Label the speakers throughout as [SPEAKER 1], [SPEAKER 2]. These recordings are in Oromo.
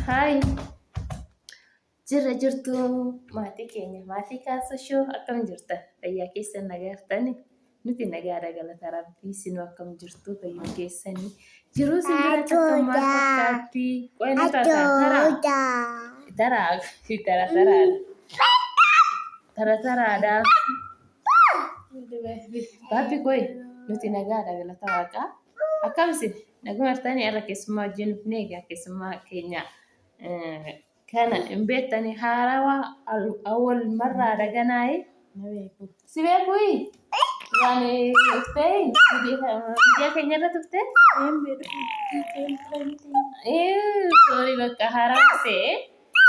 [SPEAKER 1] Hai, jirtu maatii keenya. Maatii kaasashoo akkam jirtan? Fayyaa keessan nagaartanii? Nuti nagaadha galata Rabbii. Isinoo akkam jirtu fayyuu keessanii? Jiruu isin biratti akkam maal fakkaatti? Qo'ina taraadha. Baabbi qo'i nuti nagaadha galata Waaqaa. Akkam isin? Naguma jirtanii har'a keessummaa wajjin dhufnee egaa keessummaa keenya kana hin beektanii haarawaa awwal marraadha ganaayi. Si beekui? Waan dhuftee biyya keenya irra dhuftee? Sorry bakka haarawaa ta'e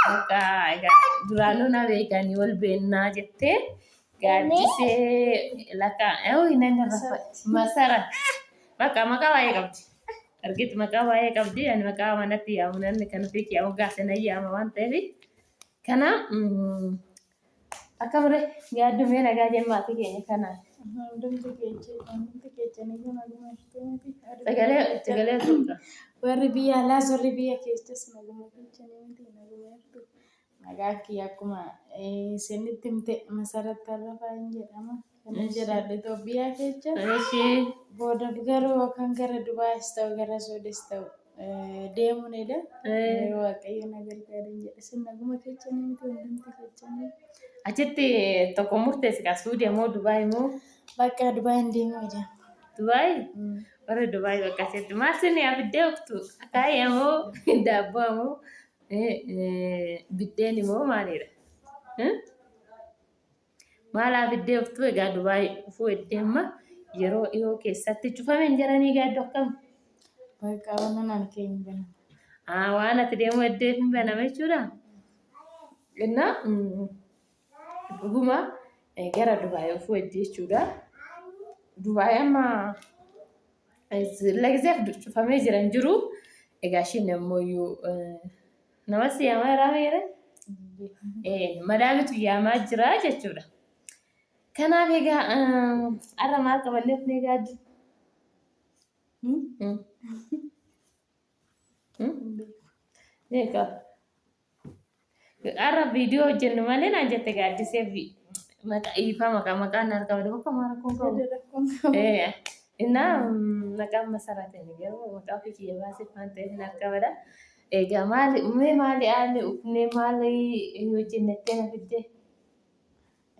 [SPEAKER 1] bakka egaa duraanuu na beekanii wal beennaa jettee gaaddisee lakka inni masara bakka maqaa baay'ee qabdi. Argite maqaa baay'ee qabdi. Ani maqaa manatti yaamu namni kan ofiitti yaamu gaafsan ayyaama waan ta'eef kana akka mure yaaddumee nagaa jemmaati keenya kana. Sagalee tuqa.
[SPEAKER 2] Warri biyya alaa sorri biyya keessas naguma keechanii miti naguma jirtu. Nagaa kiyya akkuma isinitti himte Masarat Arrafaa hin jedhama. Kana jedhaadha Itoophiyaa keessa. Booda garuu kan gara Dubaayis ta'u gara Suudis ta'u deemuunidha. Waaqayyo na gargaarin jedha. Isin naguma keechanii miti hundumti keechanii.
[SPEAKER 1] Achitti tokko murteessi kaa Suudii moo Dubaay moo?
[SPEAKER 2] Bakka Dubaayin deemuu jedhama.
[SPEAKER 1] Dubaay? Warra Dubaay bakka asitti maal sinii abiddee uftu? Akaayyaa moo daabboo moo biddeen moo maalidha? Maal abiddee uftu egaa Dubaay ufuu eddeemma yeroo dhiyoo keessatti cufameen jiranii gaaddu akkam?
[SPEAKER 2] Bakka waan an keenya banama.
[SPEAKER 1] Waan ati deemu eddee hin banama jechuudha. Innaa dhuguma gara Dubaay ufuu eddee jechuudha. Dubaay amma lagzeef cufamee jiran jiru. Egaa ishiin ammoo nama siyaamaa irraa meera? Madaamitu yaamaa jira jechuudha. Kanaaf egaa har'a maal qabannee dhufnee gaaddu? Har'a viidiyoo hojjennu malee naan jette gaaddisee maqaa maqaan argama bakka maal kun qabu. Innaa maqaan Masaratiin garuu maqaa ofii kiyya baasee waan ta'eef hin argamedha. Egaa maali ufnee maali hojjennettee na fiddee?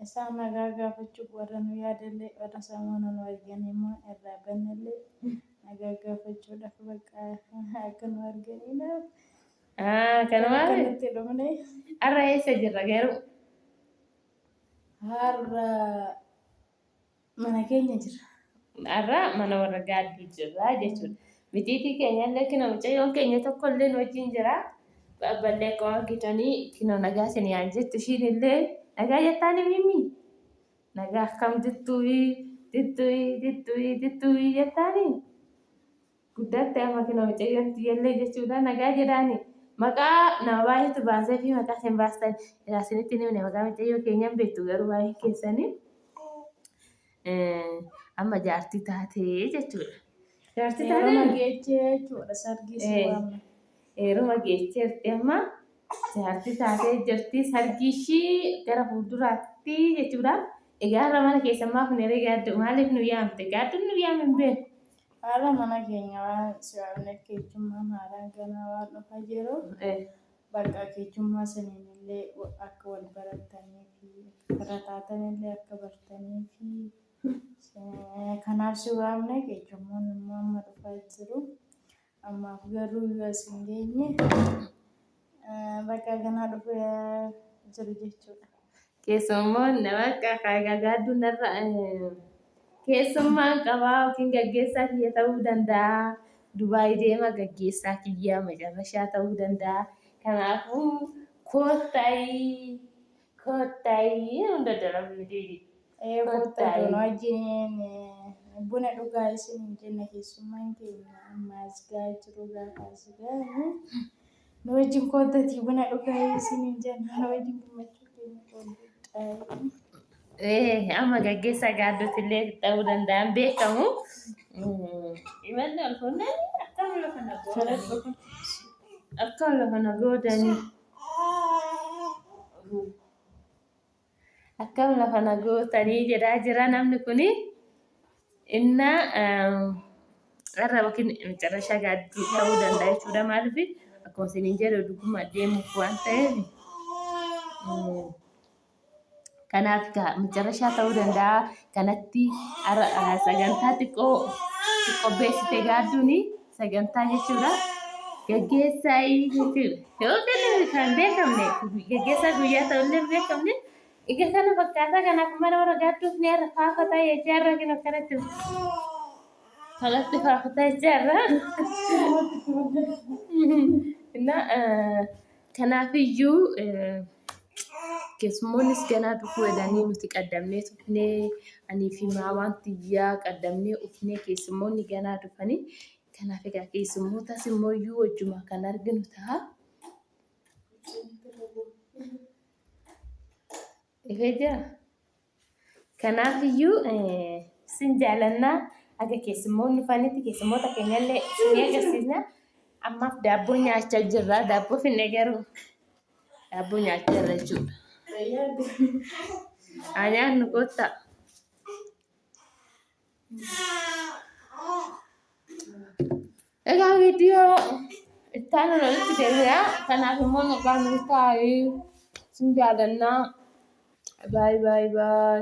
[SPEAKER 2] Isaan nagaa gaafachuuf warra nu yaadallee warra sammuu nu argan immoo irraa bannallee nagaa gaafachuudhaaf bakka akka nu arganiidhaaf.
[SPEAKER 1] Kanumaa
[SPEAKER 2] Kanatti dhumne
[SPEAKER 1] har'a eessa jirra garuu?
[SPEAKER 2] har'a mana keenya jira.
[SPEAKER 1] Har'a mana warra gaadduu jirra jechuudha. Bitiitii keenya illee kina mucayyoon keenya tokko illee wajjin jira. Babballee akka waan kitanii kina nagaa isin yaan jettu ishiin illee nagaa jettaani mimi? Nagaa akkam dittuyi jettaani? Guddaatti amma kina mucayyoon illee jechuudha nagaa jedhaani. Maqaa nama baay'eetu baasee fi maqaa isin baastan isinitti ni himne maqaa mucayyoo keenyan beektu garuu baay'ee keessanii amma jaartii taatee jechuudha. Jaartii taatee
[SPEAKER 2] Yeroo geechee jechuudha sargii si waamna.
[SPEAKER 1] Heeruma geesseerti amma jaartii taatee jirti sargii ishii gara fuulduraatti jechuudha. Egaa har'a mana keessan maaf hin heree gaaddu maaliif nu yaamte? Gaadduun nu yaame hin beeku.
[SPEAKER 2] Haala mana keenya waan si waamne keechummaan haaraan ganaa waan dhufaa jiru. Bakka keechummaa saniin illee akka wal baratanii fi irra taatanillee akka bartanii fi kanaaf si waamne keechummaan immoo amma dhufaa jiru. Ammaaf garuu yoo isin geenye bakka kanaa dhufee jiru jechuudha.
[SPEAKER 1] Keessummoon nama akka gaadduun narra keessummaan qabaa yookiin gaggeessaa kiyya ta'uu danda'a. Dubaay deema gaggeessaa kiyyaa macarrashaa ta'uu danda'a. Kanaafuu koottayi hunda dalabni
[SPEAKER 2] Kottaa wajjin buna dhugaa isin hin jenne keessummaan keenya ammaas gaa jiru gaafaas gaa nu wajjin koottatii buna dhugaa isin hin jenne nu wajjin gammachuu keenya qoodudha.
[SPEAKER 1] Amma gaggeessaa gaadduutti illee ta'uu danda'an beekamu. Imalli ol fuudhanii akkam lafa naqoo. Akkam lafa nagootanii. Akkam lafa nagootanii jedhaa jira namni kuni. Inna irra yookiin macarrashaa gaadduu ta'uu danda'a jechuudha. Maaliif akkuma isiniin jedhu dhuguma deemuuf waan ta'eef. Kanaaf macarrashaa ta'uu danda'a. Kanatti sagantaa xiqqoo qopheessite gaadduun sagantaa jechuudha. Gaggeessaa jechuudha. Kan beekamne gaggeessaa guyyaa ta'ullee beekamne. Egaa kana fakkaataa kanaaf mana warra gaadduuf ni har'a faafataa jechaarra kan akkanatti falatti faafataa jechaarra. Kanaafiyyuu keessummoonnis ganaa dhufuu jedhanii nuti qaddamnee tufnee anii fi maawaan xiyyaa qaddamnee ufnee keessummoonni ganaa dhufanii. Kanaaf egaa keessummootas immoo iyyuu wajjuma kan arginu ta'a. Ifee jira. Kanaafiyyuu sin jaalannaa aga keessummoonni dhufanitti keessummoota keenyallee ni agarsiisna. Ammaaf daabboo nyaachaa jirra. Daabboo finne garuu daabboo nyaachaa jirra jechuudha. Nyaannu kottaa. Egaa viidiyoo ittaan walitti deebi'aa. Kanaaf immoo nagaan nuti taa'ee sin jaalannaa. Bye bye bye.